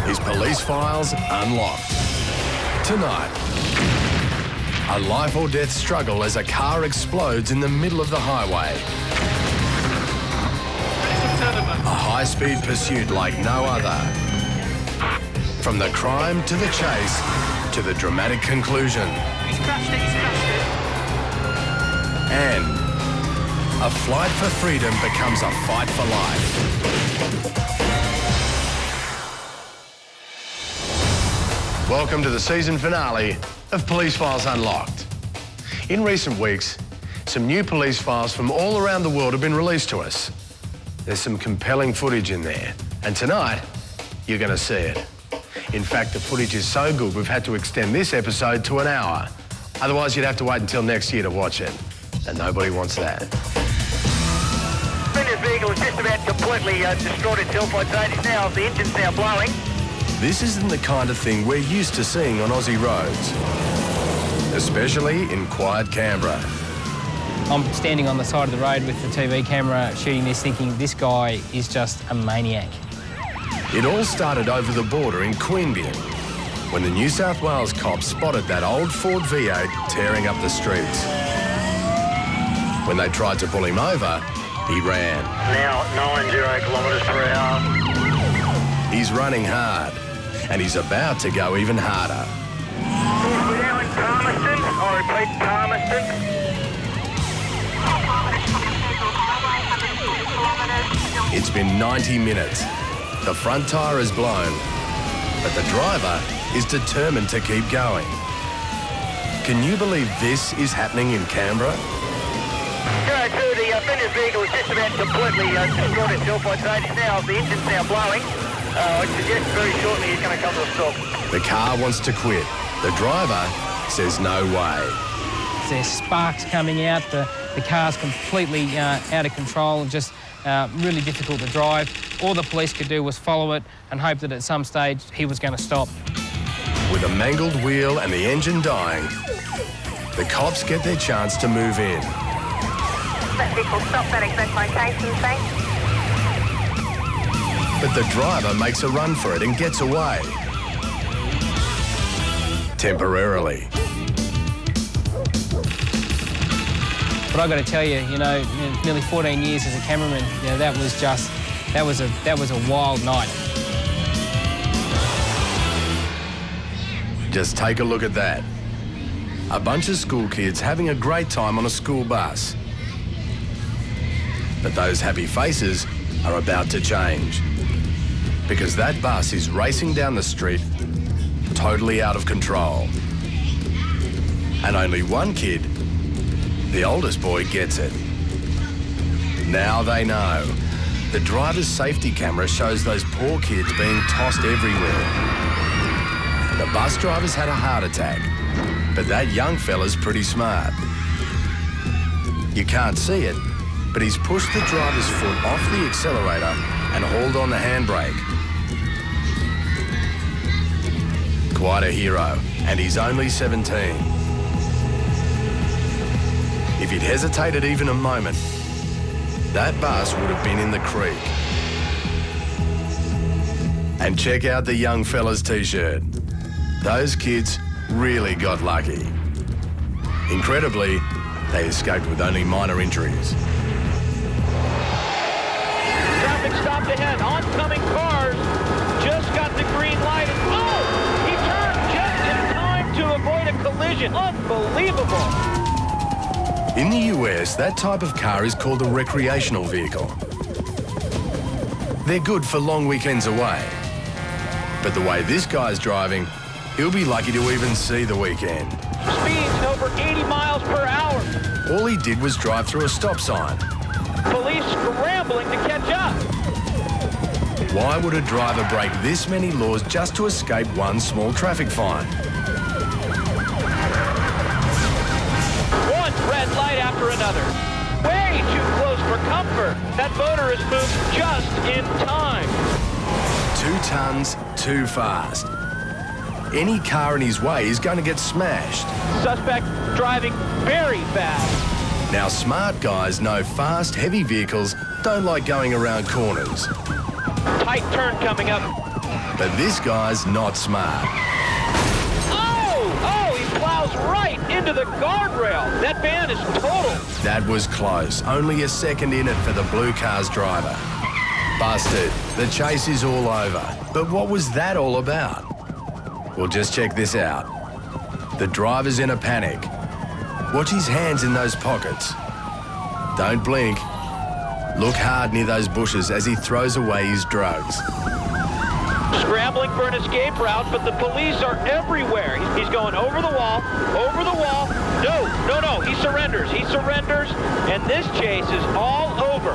is Police Files Unlocked. Tonight, a life or death struggle as a car explodes in the middle of the highway. A high-speed pursuit like no other. From the crime to the chase to the dramatic conclusion. He's crashed it. And a flight for freedom becomes a fight for life. Welcome to the season finale of Police Files Unlocked. In recent weeks, some new police files from all around the world have been released to us. There's some compelling footage in there, and tonight, you're going to see it. In fact, the footage is so good, we've had to extend this episode to an hour. Otherwise, you'd have to wait until next year to watch it, and nobody wants that. This vehicle is just about completely destroyed itself, I'd say. The engine's now blowing. This isn't the kind of thing we're used to seeing on Aussie roads, especially in quiet Canberra. I'm standing on the side of the road with the TV camera shooting this, thinking this guy is just a maniac. It all started over the border in Queanbeyan, when the New South Wales cops spotted that old Ford V8 tearing up the streets. When they tried to pull him over, he ran. Now 90 kilometres per hour. He's running hard, and he's about to go even harder. We're now in Palmerston. I repeat, Palmerston. It's been 90 minutes. The front tyre is blown, but the driver is determined to keep going. Can you believe this is happening in Canberra? Go to the offender's vehicle is just about completely destroyed itself, I'd say. The engine's now blowing. I suggest very shortly he's going to come to a stop. The car wants to quit. The driver says no way. There's sparks coming out, the car's completely out of control, just really difficult to drive. All the police could do was follow it and hope that at some stage he was going to stop. With a mangled wheel and the engine dying, the cops get their chance to move in. That vehicle stopped at exact location, thanks. But the driver makes a run for it and gets away. Temporarily. But I've got to tell you, nearly 14 years as a cameraman, that was a wild night. Just take a look at that. A bunch of school kids having a great time on a school bus. But those happy faces are about to change. Because that bus is racing down the street, totally out of control. And only one kid, the oldest boy, gets it. Now they know. The driver's safety camera shows those poor kids being tossed everywhere. The bus driver's had a heart attack, but that young fella's pretty smart. You can't see it, but he's pushed the driver's foot off the accelerator and hauled on the handbrake. Quite a hero, and he's only 17. If he'd hesitated even a moment, that bus would have been in the creek. And check out the young fella's t-shirt. Those kids really got lucky. Incredibly, they escaped with only minor injuries. Traffic stopped ahead. Oncoming cars just got the green light. And he turned just in time to avoid a collision. Unbelievable. In the US, that type of car is called a recreational vehicle. They're good for long weekends away. But the way this guy's driving, he'll be lucky to even see the weekend. Speeds over 80 miles per hour. All he did was drive through a stop sign. Police scrambling to catch up. Why would a driver break this many laws just to escape one small traffic fine? One red light after another. Way too close for comfort. That motorist moved just in time. 2 tons, too fast. Any car in his way is going to get smashed. Suspect driving very fast. Now, smart guys know fast, heavy vehicles don't like going around corners. Tight turn coming up. But this guy's not smart. Oh, he plows right into the guardrail. That van is total. That was close. Only a second in it for the blue car's driver. Busted. The chase is all over. But what was that all about? Well, just check this out. The driver's in a panic. Watch his hands in those pockets. Don't blink. Look hard near those bushes as he throws away his drugs. Scrambling for an escape route, but the police are everywhere. He's going over the wall, over the wall. No, he surrenders, and this chase is all over.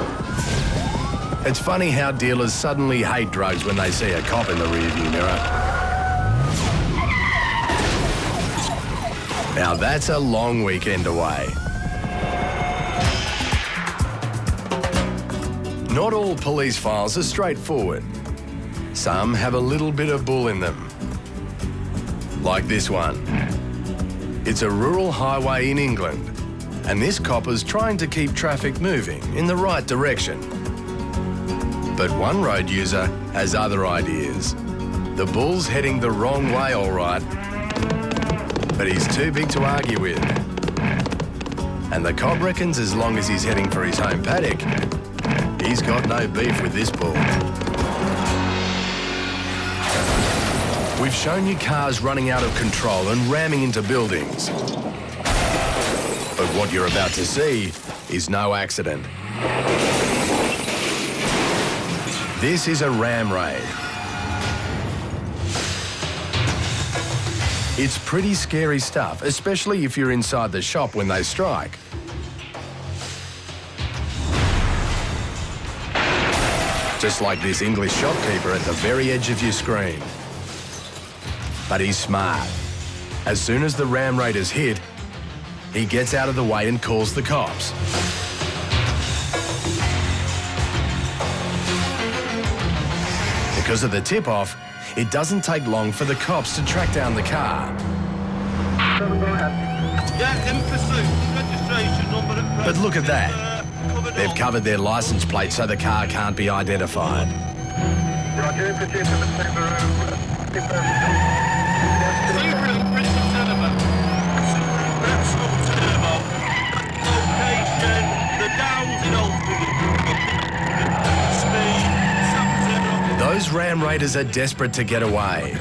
It's funny how dealers suddenly hate drugs when they see a cop in the rearview mirror. Now that's a long weekend away. Not all police files are straightforward. Some have a little bit of bull in them. Like this one. It's a rural highway in England, and this copper's trying to keep traffic moving in the right direction. But one road user has other ideas. The bull's heading the wrong way, all right, but he's too big to argue with. And the cop reckons as long as he's heading for his home paddock, he's got no beef with this bull. We've shown you cars running out of control and ramming into buildings. But what you're about to see is no accident. This is a ram raid. It's pretty scary stuff, especially if you're inside the shop when they strike. Just like this English shopkeeper at the very edge of your screen. But he's smart. As soon as the ram raiders hit, he gets out of the way and calls the cops. Because of the tip-off, it doesn't take long for the cops to track down the car. But look at that. They've covered their license plate so the car can't be identified. Those ram raiders are desperate to get away.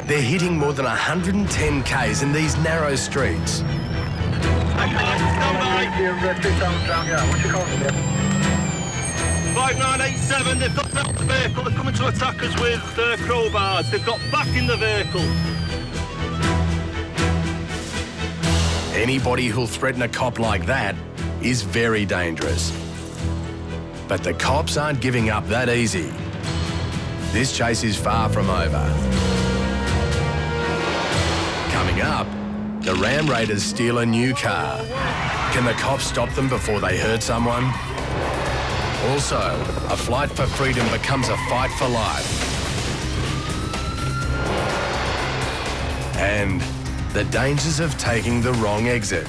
They're hitting more than 110 Ks in these narrow streets. 5987, they've got out the vehicle, they're coming to attack us with crowbars. They've got back in the vehicle. Anybody who'll threaten a cop like that is very dangerous. But the cops aren't giving up that easy. This chase is far from over. Coming up, the ram raiders steal a new car. Can the cops stop them before they hurt someone? Also, a flight for freedom becomes a fight for life. And the dangers of taking the wrong exit.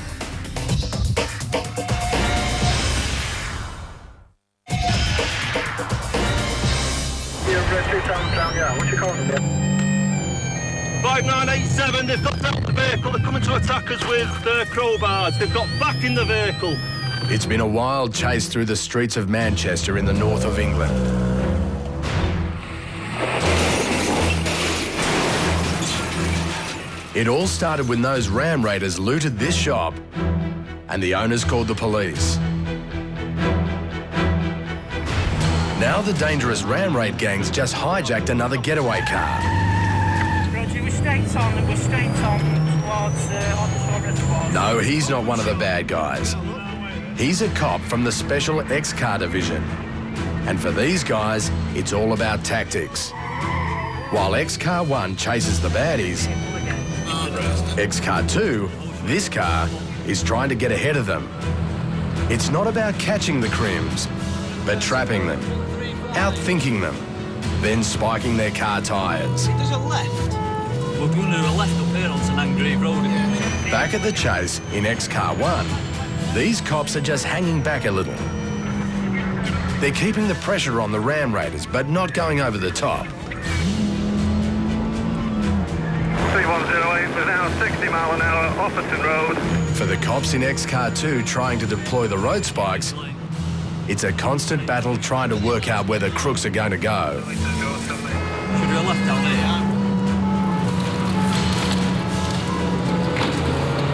What's your call? 5987, they've got out the vehicle, they're coming to attack us with crowbars. They've got back in the vehicle. It's been a wild chase through the streets of Manchester in the north of England. It all started when those ram raiders looted this shop and the owners called the police. Now the dangerous ram raid gangs just hijacked another getaway car. No, he's not one of the bad guys. He's a cop from the Special X-Car Division. And for these guys, it's all about tactics. While X-Car 1 chases the baddies, X-Car 2, this car, is trying to get ahead of them. It's not about catching the crims, but trapping them, outthinking them, then spiking their car tyres. There's a left. We're going to a left up here on St Angrave Road. Back at the chase in X-Car 1, these cops are just hanging back a little. They're keeping the pressure on the ram raiders, but not going over the top. 3108, we're now 60 mile an hour, Offerton Road. For the cops in XCar 2 trying to deploy the road spikes, it's a constant battle trying to work out where the crooks are going to go. Should we have left down here?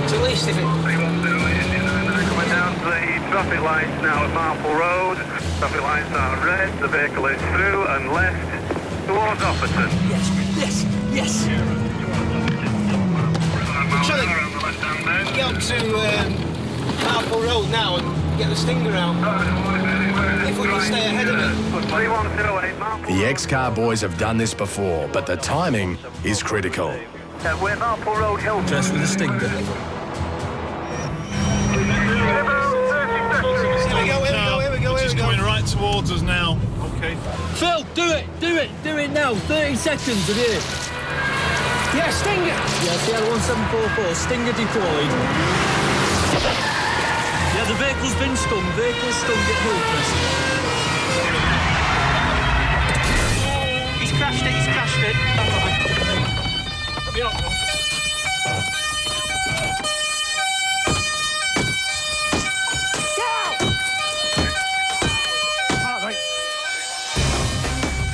It's at least if it... 3108, coming down to the traffic lights now at Marple Road. Traffic lights are red, the vehicle is through and left towards Offerton. Yes, yes, yes. Trying to get up to Marple Road now and get the Stinger out. If we can stay ahead of it. 3108, Marple The XCar boys have done this before, but the timing is critical. We're Marple Road Hill. Dressed with a Stinger. Here we go. It's coming right towards us now. Okay. Phil, do it now. 30 seconds of it. Yeah, Stinger! Yeah, CL1744, Stinger deployed. Yeah, the vehicle's been stung. Get Hillcrest. He's crashed it.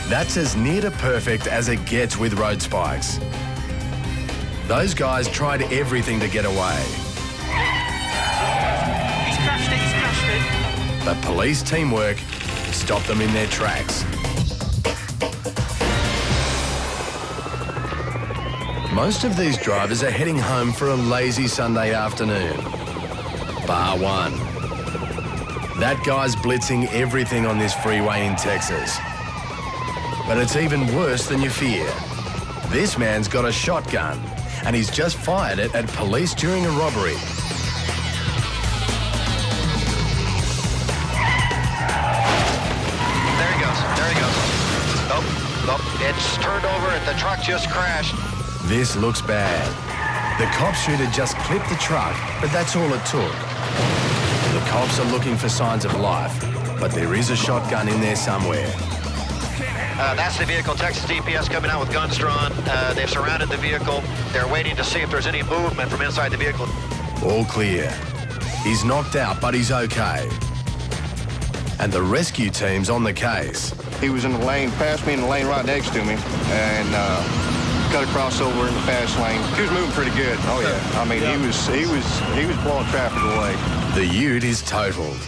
That's as near to perfect as it gets with road spikes. Those guys tried everything to get away. He's crashed it. But police teamwork stopped them in their tracks. Most of these drivers are heading home for a lazy Sunday afternoon. Bar one. That guy's blitzing everything on this freeway in Texas. But it's even worse than you fear. This man's got a shotgun, and he's just fired it at police during a robbery. There he goes. Nope. It's turned over and the truck just crashed. This looks bad. The cop shooter just clipped the truck, but that's all it took. The cops are looking for signs of life, but there is a shotgun in there somewhere. That's the vehicle. Texas DPS coming out with guns drawn. They've surrounded the vehicle. They're waiting to see if there's any movement from inside the vehicle. All clear. He's knocked out, but he's okay. And the rescue team's on the case. He was in the lane, passed me in the lane right next to me, and cut across over in the fast lane. He was moving pretty good. Oh yeah. I mean, he was blowing traffic away. The ute is totaled.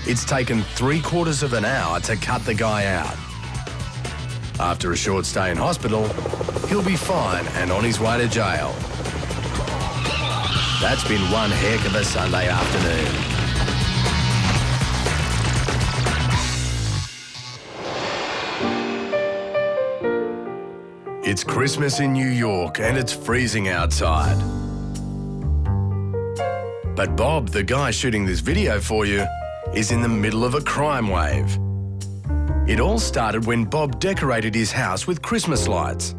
It's taken 3/4 of an hour to cut the guy out. After a short stay in hospital, he'll be fine and on his way to jail. That's been one heck of a Sunday afternoon. It's Christmas in New York and it's freezing outside. But Bob, the guy shooting this video for you, is in the middle of a crime wave. It all started when Bob decorated his house with Christmas lights.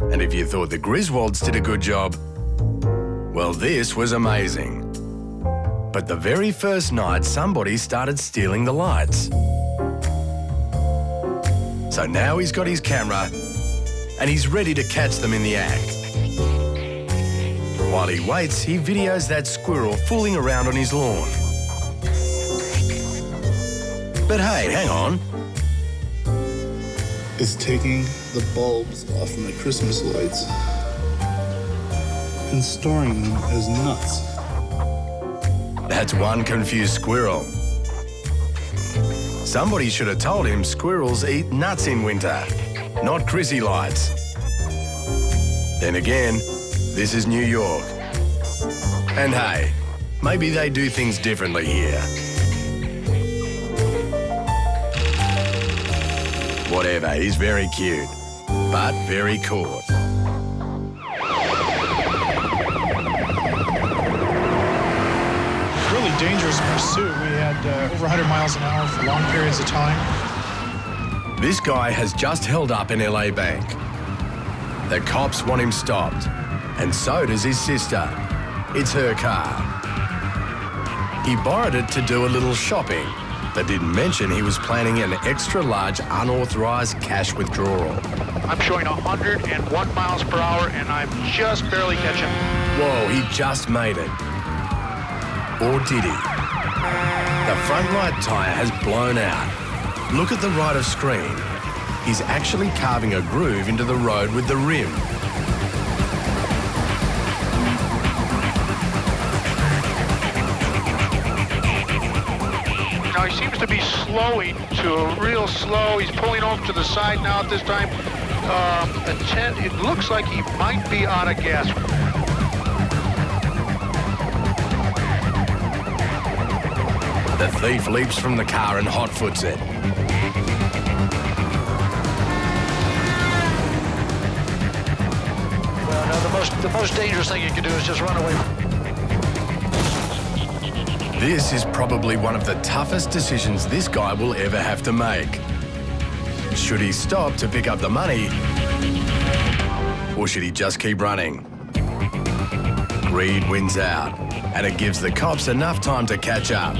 And if you thought the Griswolds did a good job, well, this was amazing. But the very first night, somebody started stealing the lights. So now he's got his camera and he's ready to catch them in the act. While he waits, he videos that squirrel fooling around on his lawn. But hey, hang on. Is taking the bulbs off from the Christmas lights and storing them as nuts. That's one confused squirrel. Somebody should have told him squirrels eat nuts in winter, not Chrissy lights. Then again, this is New York. And hey, maybe they do things differently here. Whatever, he's very cute, but very cool. Really dangerous pursuit. We had over 100 miles an hour for long periods of time. This guy has just held up an LA bank. The cops want him stopped, and so does his sister. It's her car. He borrowed it to do a little shopping, but didn't mention he was planning an extra-large unauthorised cash withdrawal. I'm showing 101 miles per hour, and I'm just barely catching. Whoa, he just made it. Or did he? The front right tyre has blown out. Look at the right of screen. He's actually carving a groove into the road with the rim. Now he seems to be slowing to a real slow. He's pulling over to the side now at this time. It looks like he might be out of gas. The thief leaps from the car and hotfoots it. Well, no, the most dangerous thing you can do is just run away. This is probably one of the toughest decisions this guy will ever have to make. Should he stop to pick up the money, or should he just keep running? Greed wins out, and it gives the cops enough time to catch up.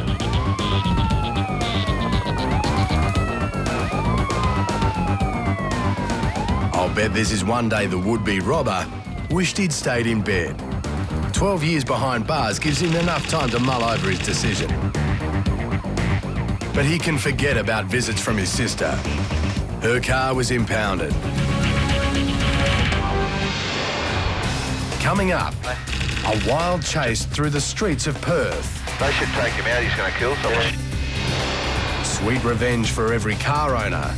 I'll bet this is one day the would-be robber wished he'd stayed in bed. 12 years behind bars gives him enough time to mull over his decision. But he can forget about visits from his sister. Her car was impounded. Coming up, a wild chase through the streets of Perth. They should take him out. He's going to kill someone. Sweet revenge for every car owner.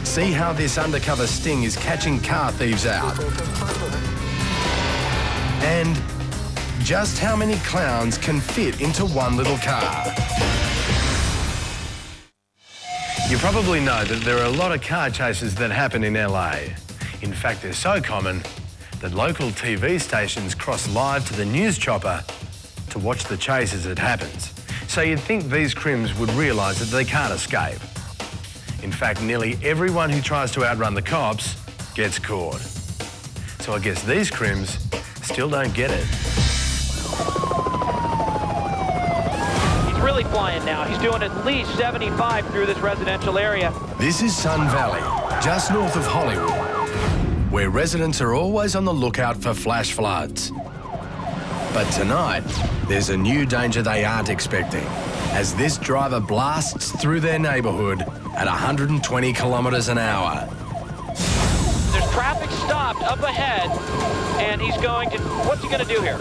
See how this undercover sting is catching car thieves out. And just how many clowns can fit into one little car. You probably know that there are a lot of car chases that happen in LA. In fact, they're so common that local TV stations cross live to the news chopper to watch the chase as it happens. So you'd think these crims would realise that they can't escape. In fact, nearly everyone who tries to outrun the cops gets caught. So I guess these crims still don't get it. He's really flying now. He's doing at least 75 through this residential area. This is Sun Valley, just north of Hollywood, where residents are always on the lookout for flash floods. But tonight, there's a new danger they aren't expecting, as this driver blasts through their neighbourhood at 120 kilometres an hour. There's traffic stopped up ahead, and he's going to, what's he going to do here?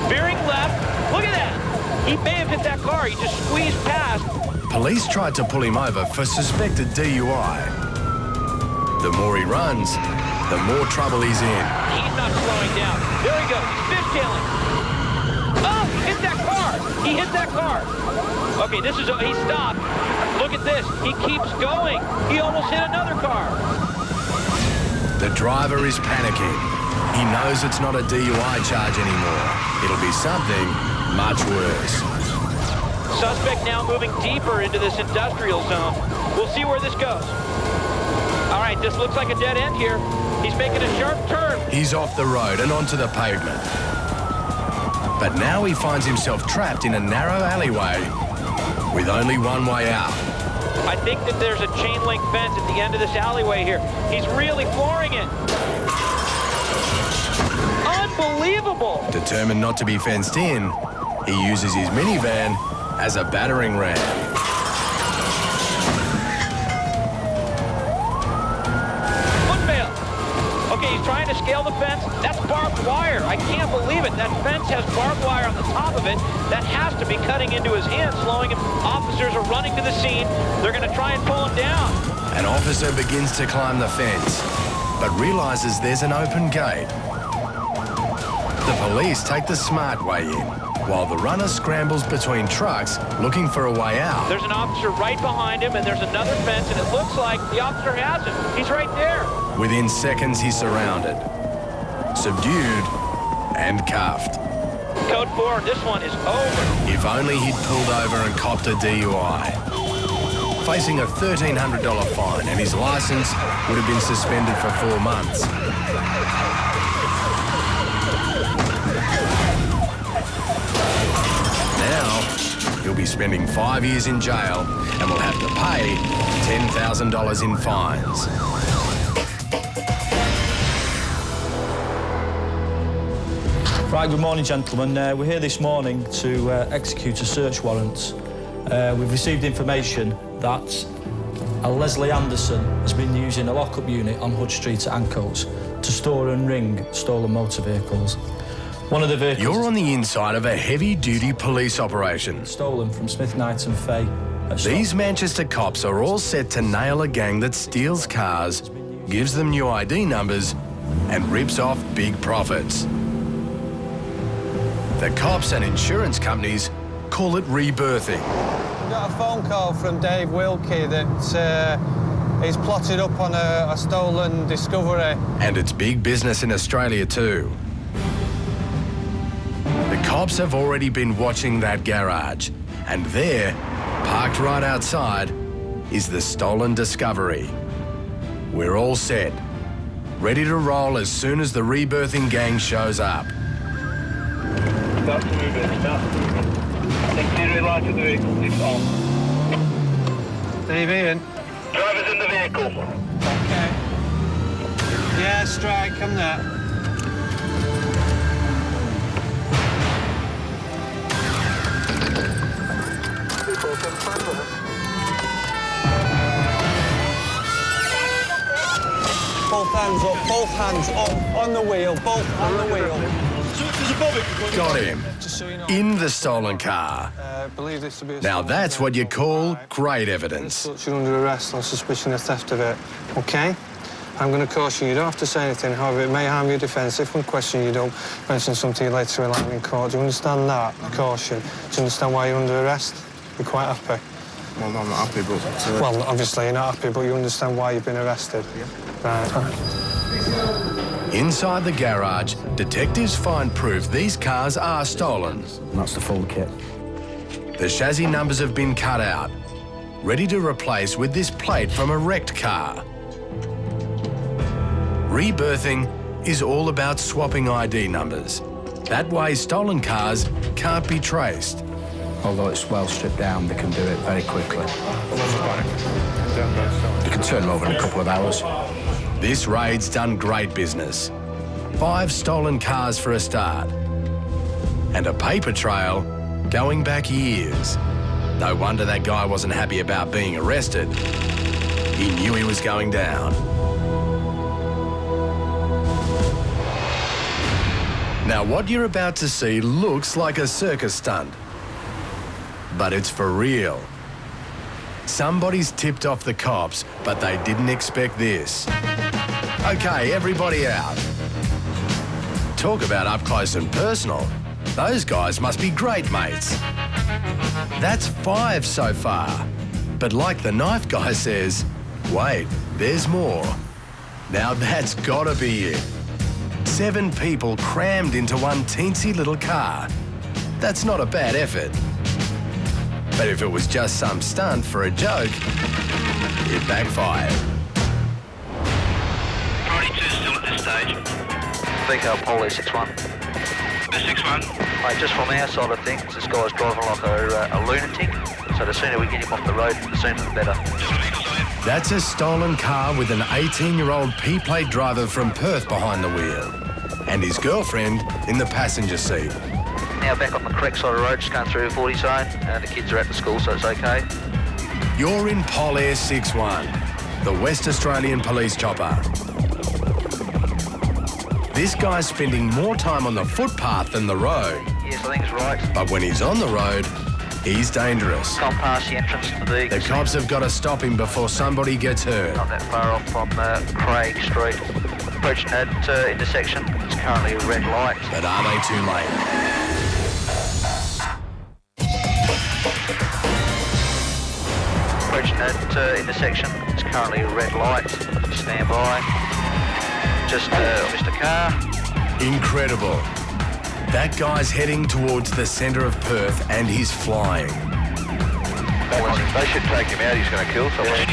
Veering left, look at that! He may have hit that car, he just squeezed past. Police tried to pull him over for suspected DUI. The more he runs, the more trouble he's in. He's not slowing down. There he goes, he's fishtailing. Oh, he hit that car! He hit that car! Okay, he stopped. Look at this, he keeps going. He almost hit another car. The driver is panicking. He knows it's not a DUI charge anymore. It'll be something much worse. Suspect now moving deeper into this industrial zone. We'll see where this goes. All right, this looks like a dead end here. He's making a sharp turn. He's off the road and onto the pavement. But now he finds himself trapped in a narrow alleyway with only one way out. I think that there's a chain link fence at the end of this alleyway here. He's really flooring it. Unbelievable! Determined not to be fenced in, he uses his minivan as a battering ram. Footmail! Okay, he's trying to scale the fence. That's barbed wire. I can't believe it. That fence has barbed wire on the top of it. That has to be cutting into his hand, slowing him. Officers are running to the scene. They're going to try and pull him down. An officer begins to climb the fence, but realises there's an open gate. The police take the smart way in, while the runner scrambles between trucks looking for a way out. There's an officer right behind him, and there's another fence, and it looks like the officer has him. He's right there. Within seconds, he's surrounded, subdued, and cuffed. Code 4, this one is over. If only he'd pulled over and copped a DUI. Facing a $1,300 fine, and his licence would have been suspended for 4 months. Now, he'll be spending 5 years in jail and will have to pay $10,000 in fines. Right, good morning, gentlemen. We're here this morning to execute a search warrant. We've received information that a Leslie Anderson has been using a lock-up unit on Hood Street at Ancoats to store and ring stolen motor vehicles. One of the vehicles... You're on the inside of a heavy-duty police operation. ...stolen from Smith, Knight and Fay. These Manchester cops are all set to nail a gang that steals cars, gives them new ID numbers and rips off big profits. The cops and insurance companies call it rebirthing. I got a phone call from Dave Wilkie that he's plotted up on a stolen Discovery. And it's big business in Australia too. The cops have already been watching that garage, and there, parked right outside, is the stolen Discovery. We're all set, ready to roll as soon as the rebirthing gang shows up. Start to move it, start to move it. Exterior light of the vehicle, it's on. Dave Ian. Driver's in the vehicle. Okay. Yeah, strike, come there. Both hands up, on the wheel, both on the wheel. Got him. In the stolen car. Now that's what you call great evidence. You're under arrest on suspicion of theft of it, OK? I'm going to caution you, you don't have to say anything, however, it may harm your defence if when questioned you don't mention something you later rely on in court. Do you understand that? Caution. Do you understand why you're under arrest? You're quite happy? Well, I'm not happy, but... Well, obviously you're not happy, but you understand why you've been arrested? Yeah. Right. Inside the garage, detectives find proof these cars are stolen. That's the full kit. The chassis numbers have been cut out, ready to replace with this plate from a wrecked car. Rebirthing is all about swapping ID numbers. That way, stolen cars can't be traced. Although it's well stripped down, they can do it very quickly. You can turn them over in a couple of hours. This raid's done great business. 5 stolen cars for a start. And a paper trail going back years. No wonder that guy wasn't happy about being arrested. He knew he was going down. Now, what you're about to see looks like a circus stunt. But it's for real. Somebody's tipped off the cops, but they didn't expect this. Okay, everybody out. Talk about up close and personal. Those guys must be great mates. That's 5 so far. But like the knife guy says, wait, there's more. Now that's gotta be it. 7 people crammed into one teensy little car. That's not a bad effort. But if it was just some stunt for a joke, it backfired. 42 still at this stage. Vico Poli 6-1. 6-1. Mate, just from our side of things, this guy's driving like a lunatic, so the sooner we get him off the road, the sooner the better. That's a stolen car with an 18-year-old P-plate driver from Perth behind the wheel, and his girlfriend in the passenger seat. Now back on the correct side of the road, just going through the 40 zone, and the kids are at the school, so it's okay. You're in Polair 6-1, the West Australian police chopper. This guy's spending more time on the footpath than the road. Yes, I think it's right. But when he's on the road, he's dangerous. Gone past the entrance to the... The cops have got to stop him before somebody gets hurt. Not that far off from Craig Street. Approaching that intersection. It's currently a red light. But are they too late? Approaching that intersection. It's currently a red light. Stand by. Just missed a car. Incredible. That guy's heading towards the centre of Perth and he's flying. They should take him out, he's going to kill someone.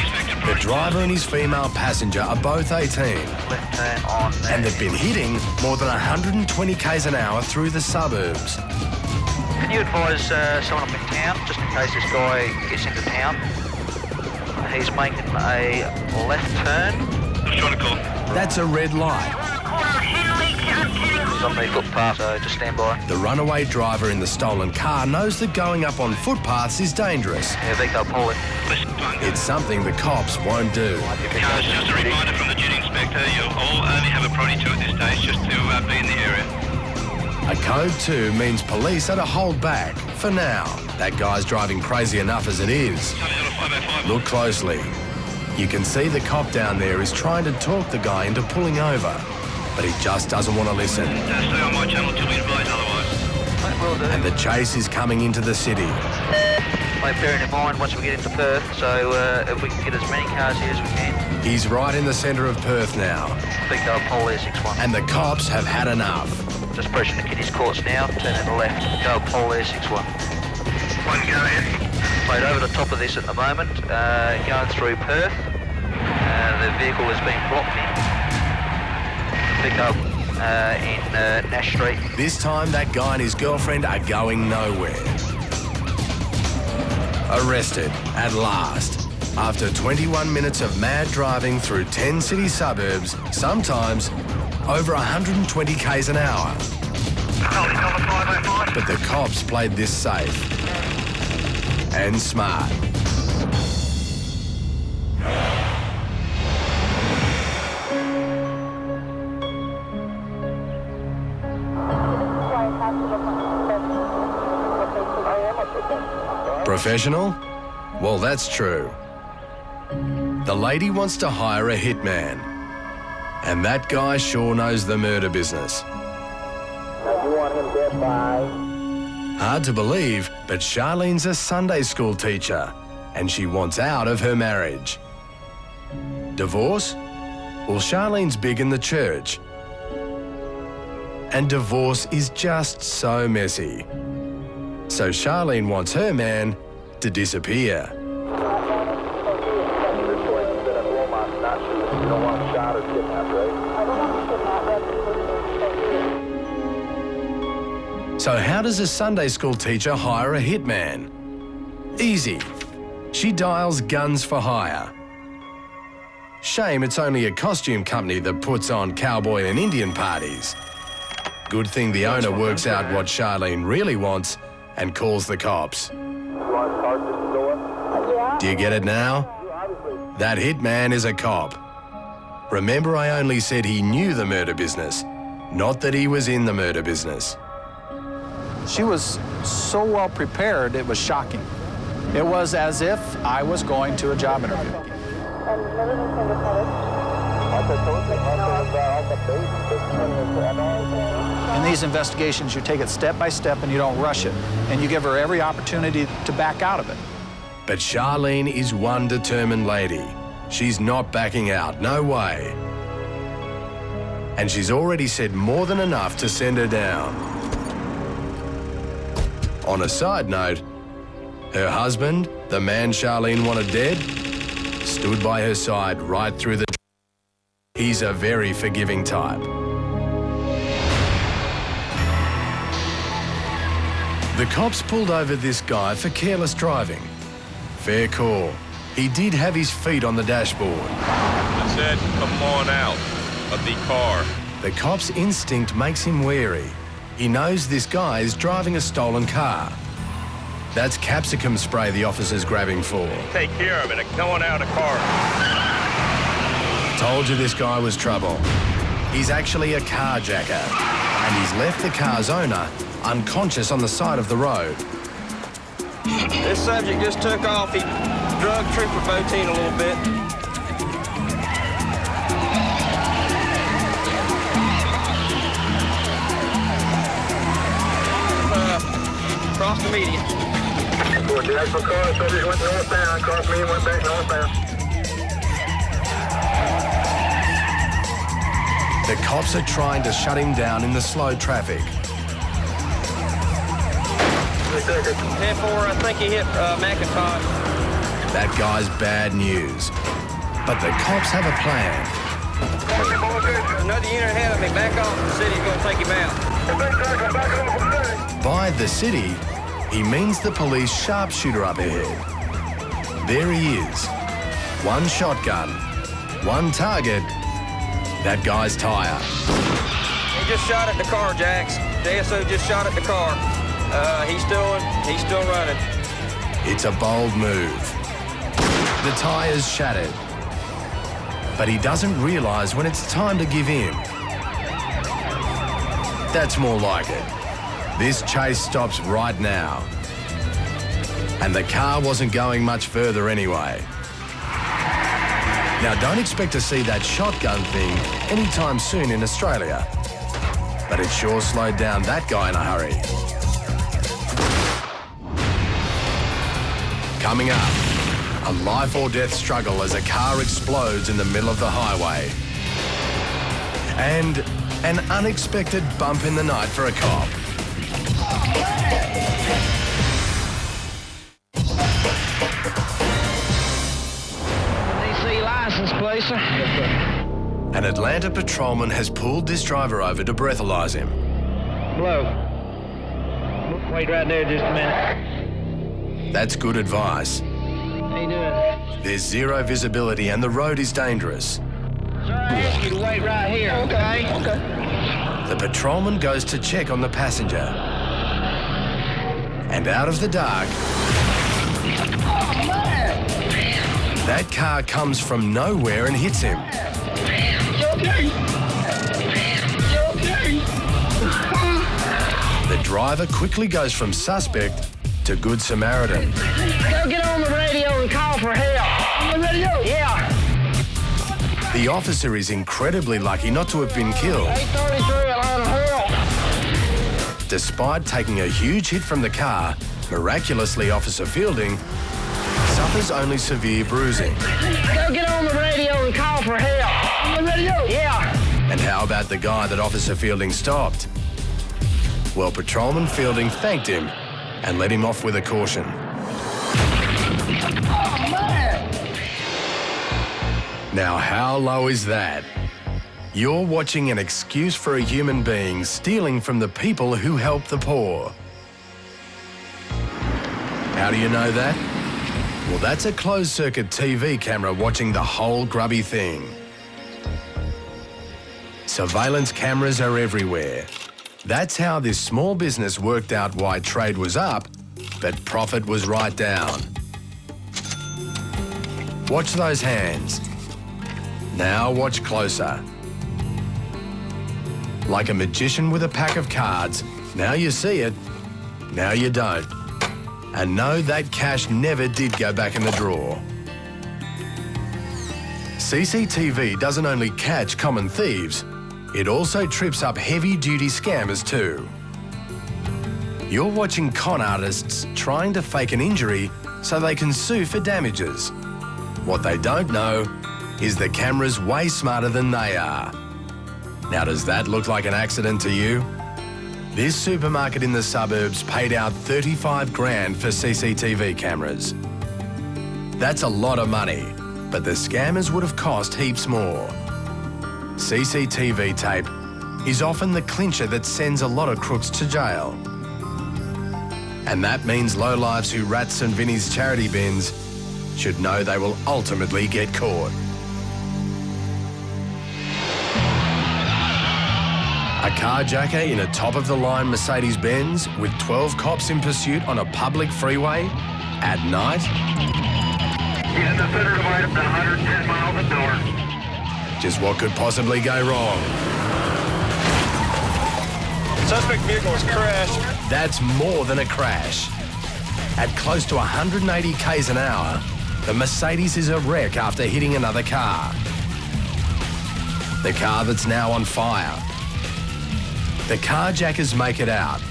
The driver and his female passenger are both 18. Left turn on. And they've been hitting more than 120 k's an hour through the suburbs. Can you advise someone up in town, just in case this guy gets into town? He's making a left turn. I'm trying to call. That's a red light. He's on the footpath, so just stand by. The runaway driver in the stolen car knows that going up on footpaths is dangerous. Yeah, Vico, pull it. It's something the cops won't do. It's just a reminder from the duty inspector. You'll all only have a priority to at this stage, just to be in the area. A code 2 means police are to hold back, for now. That guy's driving crazy enough as it is. Look closely. You can see the cop down there is trying to talk the guy into pulling over, but he just doesn't want to listen. Stay on my channel till we advise otherwise. And the chase is coming into the city. Mate, bearing in mind once we get into Perth, so if we can get as many cars here as we can. He's right in the centre of Perth now. Vico, pull there, 6-1. And the cops have had enough. Just pressing the kiddies courts now, turn to the left. Go, pull there, 6-1. One go ahead. Mate, over the top of this at the moment, going through Perth. The vehicle has been blocked in. Pick up in Nash Street. This time, that guy and his girlfriend are going nowhere. Arrested at last. After 21 minutes of mad driving through 10 city suburbs, sometimes over 120 k's an hour. But the cops played this safe and smart. Professional? Well, that's true. The lady wants to hire a hitman. And that guy sure knows the murder business. You want him dead by? Hard to believe, but Charlene's a Sunday school teacher, and she wants out of her marriage. Divorce? Well, Charlene's big in the church. And divorce is just so messy. So Charlene wants her man to disappear. So how does a Sunday school teacher hire a hitman? Easy. She dials Guns for Hire. Shame it's only a costume company that puts on cowboy and Indian parties. Good thing the owner works out what Charlene really wants and calls the cops. Do you get it now? That hitman is a cop. Remember, I only said he knew the murder business, not that he was in the murder business. She was so well prepared, it was shocking. It was as if I was going to a job interview. In these investigations, you take it step by step and you don't rush it, and you give her every opportunity to back out of it. But Charlene is one determined lady. She's not backing out, no way. And she's already said more than enough to send her down. On a side note, her husband, the man Charlene wanted dead, stood by her side right through the... He's a very forgiving type. The cops pulled over this guy for careless driving. Fair call. He did have his feet on the dashboard. I said, come on out of the car. The cop's instinct makes him wary. He knows this guy is driving a stolen car. That's capsicum spray the officer's grabbing for. Take care of it. Come on out of the car. Told you this guy was trouble. He's actually a carjacker, and he's left the car's owner unconscious on the side of the road. This subject just took off. He drug Trooper Botine a little bit. Crossed the median. The actual car, subject went northbound, crossed median, went back northbound. The cops are trying to shut him down in the slow traffic. 10-4, I think he hit McIntosh. That guy's bad news. But the cops have a plan. Another unit ahead of me. Back off. The city's going to take him out. by the city, he means the police sharpshooter up ahead. There he is. One shotgun, one target, that guy's tyre. He just shot at the car, Jax. JSO just shot at the car. He's still running. It's a bold move. The tyre's shattered. But he doesn't realise when it's time to give in. That's more like it. This chase stops right now. And the car wasn't going much further anyway. Now, don't expect to see that shotgun thing anytime soon in Australia. But it sure slowed down that guy in a hurry. Coming up, a life or death struggle as a car explodes in the middle of the highway. And an unexpected bump in the night for a cop. DC license plate, sir. An Atlanta patrolman has pulled this driver over to breathalyze him. Blow. Wait right there just a minute. That's good advice. How you doing? There's zero visibility and the road is dangerous. Sir, I asked you to wait right here, okay? Okay. The patrolman goes to check on the passenger. And out of the dark, that car comes from nowhere and hits him. The driver quickly goes from suspect to Good Samaritan. Go get on the radio and call for help. On the radio? Yeah. The officer is incredibly lucky not to have been killed. 833 Atlanta Herald. Despite taking a huge hit from the car, miraculously Officer Fielding suffers only severe bruising. Go get on the radio and call for help. On the radio? Yeah. And how about the guy that Officer Fielding stopped? Well, Patrolman Fielding thanked him and let him off with a caution. Now, how low is that? You're watching an excuse for a human being stealing from the people who help the poor. How do you know that? Well, that's a closed-circuit TV camera watching the whole grubby thing. Surveillance cameras are everywhere. That's how this small business worked out why trade was up, but profit was right down. Watch those hands. Now watch closer. Like a magician with a pack of cards, now you see it, now you don't. And no, that cash never did go back in the drawer. CCTV doesn't only catch common thieves, it also trips up heavy-duty scammers too. You're watching con artists trying to fake an injury so they can sue for damages. What they don't know is the camera's way smarter than they are. Now, does that look like an accident to you? This supermarket in the suburbs paid out 35 grand for CCTV cameras. That's a lot of money, but the scammers would have cost heaps more. CCTV tape is often the clincher that sends a lot of crooks to jail. And that means lowlifes who rat St Vinny's charity bins should know they will ultimately get caught. A carjacker in a top-of-the-line Mercedes-Benz with 12 cops in pursuit on a public freeway at night? Yeah, the center divide up to 110 miles an hour. Just what could possibly go wrong? Suspect vehicle was crashed. That's more than a crash. At close to 180 k's an hour, the Mercedes is a wreck after hitting another car. The car that's now on fire. The carjackers make it out.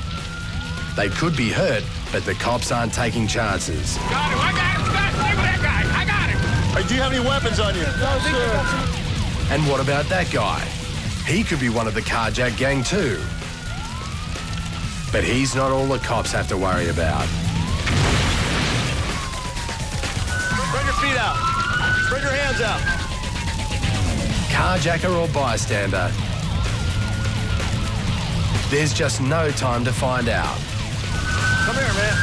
They could be hurt, but the cops aren't taking chances. Got him, I got him, that guy, I got him. Hey, do you have any weapons on you? No, sir. And what about that guy? He could be one of the carjack gang too. But he's not all the cops have to worry about. Spread your feet out. Spread your hands out. Carjacker or bystander, there's just no time to find out. Come here, man.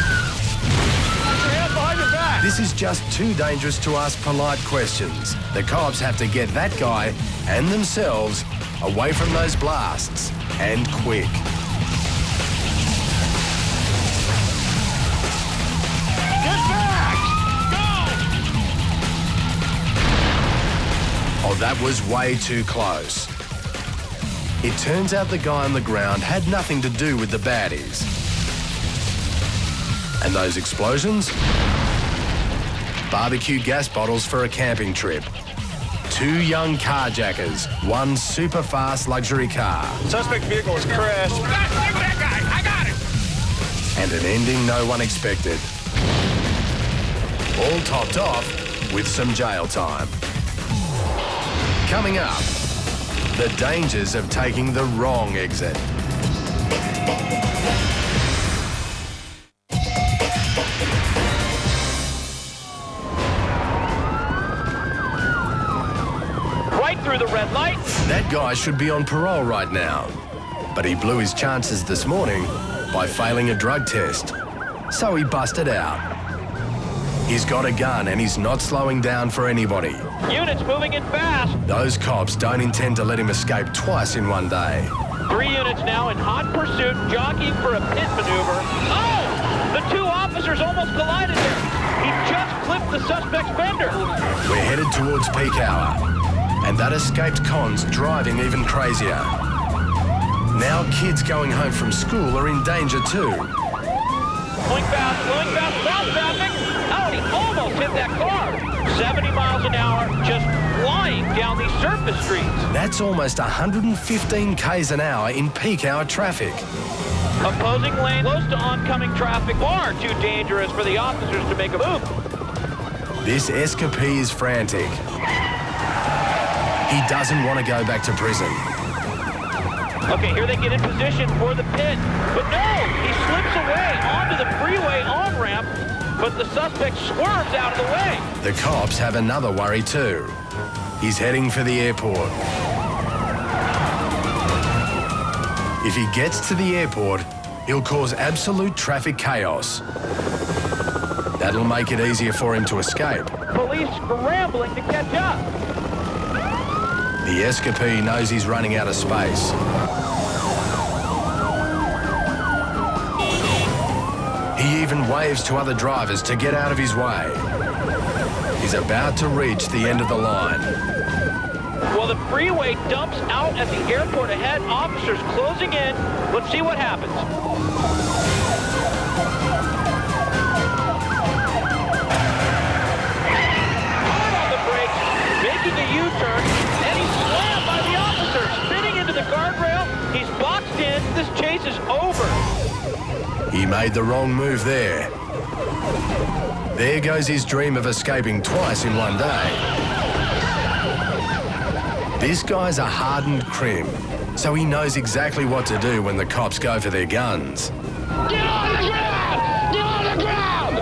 Put your hands behind your back. This is just too dangerous to ask polite questions. The cops have to get that guy and themselves away from those blasts, and quick. Get back! Go! Oh, that was way too close. It turns out the guy on the ground had nothing to do with the baddies. And those explosions? Barbecue gas bottles for a camping trip. 2 young carjackers, 1 super fast luxury car. Suspect vehicle was crashed. That guy, I got him! And an ending no one expected. All topped off with some jail time. Coming up, the dangers of taking the wrong exit. Right through the red light. That guy should be on parole right now, but he blew his chances this morning by failing a drug test. So he busted out. He's got a gun and he's not slowing down for anybody. Units moving in fast. Those cops don't intend to let him escape twice in one day. 3 units now in hot pursuit, jockeying for a pit maneuver. Oh! The 2 officers almost collided there. He just clipped the suspect's fender. We're headed towards peak hour, and that escaped con's driving even crazier. Now kids going home from school are in danger too. Going fast, southbound. Oh, he almost hit that car. 70 miles an hour, just flying down these surface streets. That's almost 115 k's an hour in peak hour traffic. Opposing lane close to oncoming traffic, far too dangerous for the officers to make a move. This escapee is frantic. He doesn't want to go back to prison. Okay, here they get in position for the pit. But no, he slips away onto the freeway on-ramp, but the suspect swerves out of the way. The cops have another worry too. He's heading for the airport. If he gets to the airport, he'll cause absolute traffic chaos. That'll make it easier for him to escape. Police scrambling to catch up. The escapee knows he's running out of space. He even waves to other drivers to get out of his way. He's about to reach the end of the line. Well, the freeway dumps out at the airport ahead. Officers closing in. Let's see what happens. Hard on the brakes, making a U-turn, and he's slammed by the officer, spinning into the guardrail. He's boxed in. This chase is over. He made the wrong move there. There goes his dream of escaping twice in one day. This guy's a hardened crim, so he knows exactly what to do when the cops go for their guns. Get on the ground! Get on the ground!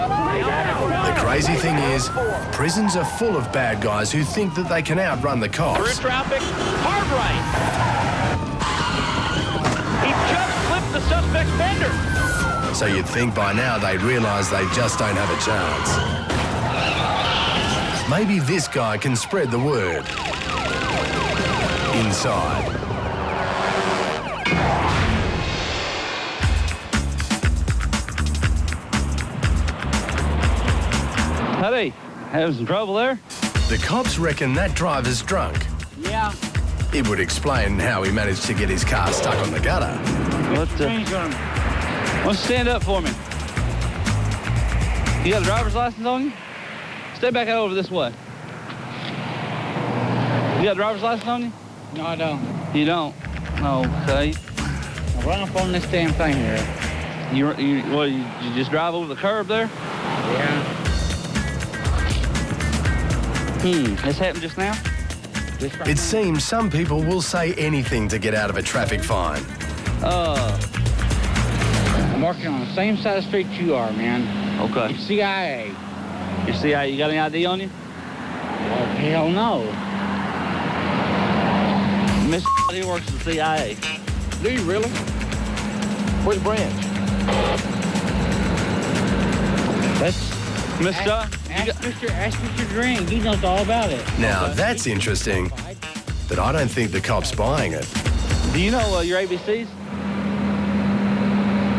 The crazy thing is, prisons are full of bad guys who think that they can outrun the cops. Through traffic, hard right. He just clipped the suspect's fender. So you'd think by now they'd realise they just don't have a chance. Maybe this guy can spread the word. Inside. Howdy. Having some trouble there? The cops reckon that driver's drunk. Yeah. It would explain how he managed to get his car stuck on the gutter. Let's stand up for me. You got a driver's license on you? Stay back out over this way. You got a driver's license on you? No, I don't. You don't? Okay. I run up on this damn thing here. You just drive over the curb there? Yeah. This happened just now? It seems some people will say anything to get out of a traffic fine. I'm working on the same side of the street you are, man. Okay. CIA. You're CIA. You got any ID on you? Well, hell no. Miss here works for the CIA. Do you really? Where's the branch? Mister? Ask Mr. Drink. He knows all about it. Now, that's interesting, but I don't think the cop's buying it. Do you know your ABCs?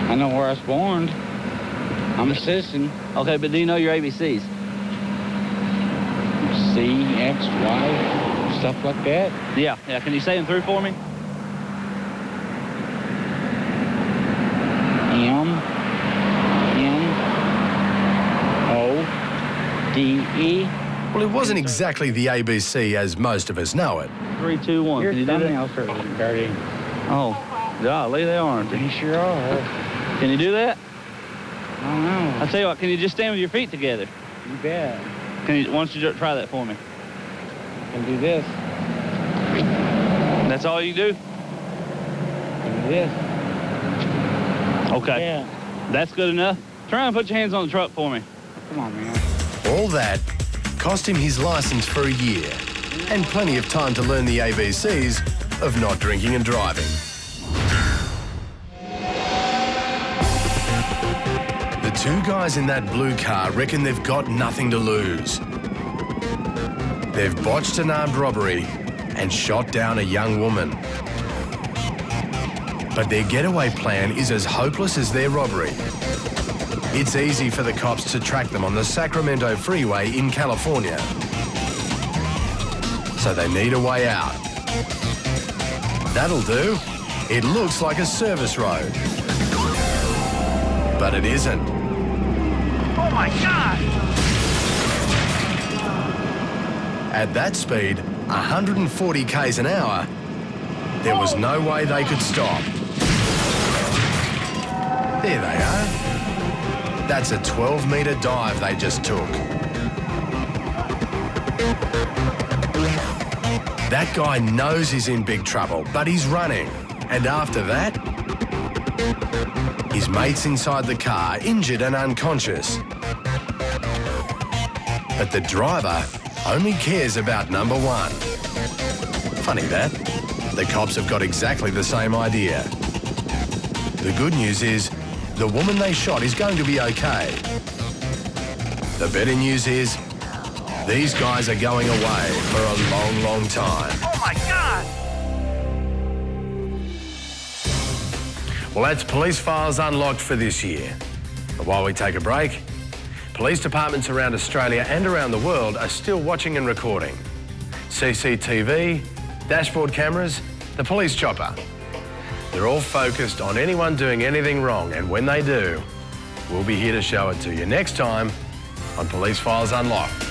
I know where I was born. I'm a citizen. Okay, but do you know your ABCs? C, X, Y, stuff like that. Yeah. Can you say them through for me? M, N, O, D, E. Well, it wasn't exactly the ABC as most of us know it. 3, 2, 1. Your Can you do that? thumbnails are dirty. Oh, golly, they aren't. You sure are. Can you do that? I don't know. I'll tell you what, can you just stand with your feet together? You bet. Why don't you try that for me? I can do this. That's all you do? Do this. Okay. Yeah. That's good enough. Try and put your hands on the truck for me. Come on, man. All that cost him his license for a year and plenty of time to learn the ABCs of not drinking and driving. The two guys in that blue car reckon they've got nothing to lose. They've botched an armed robbery and shot down a young woman. But their getaway plan is as hopeless as their robbery. It's easy for the cops to track them on the Sacramento freeway in California. So they need a way out. That'll do. It looks like a service road. But it isn't. Oh my God! At that speed, 140 k's an hour, there was no way they could stop. There they are. That's a 12-metre dive they just took. That guy knows he's in big trouble, but he's running. And after that, his mate's inside the car, injured and unconscious. But the driver only cares about number one. Funny that. The cops have got exactly the same idea. The good news is, the woman they shot is going to be okay. The better news is, these guys are going away for a long, long time. Oh my God! Well, that's Police Files Unlocked for this year. But while we take a break, police departments around Australia and around the world are still watching and recording. CCTV, dashboard cameras, the police chopper. They're all focused on anyone doing anything wrong, and when they do, we'll be here to show it to you next time on Police Files Unlocked.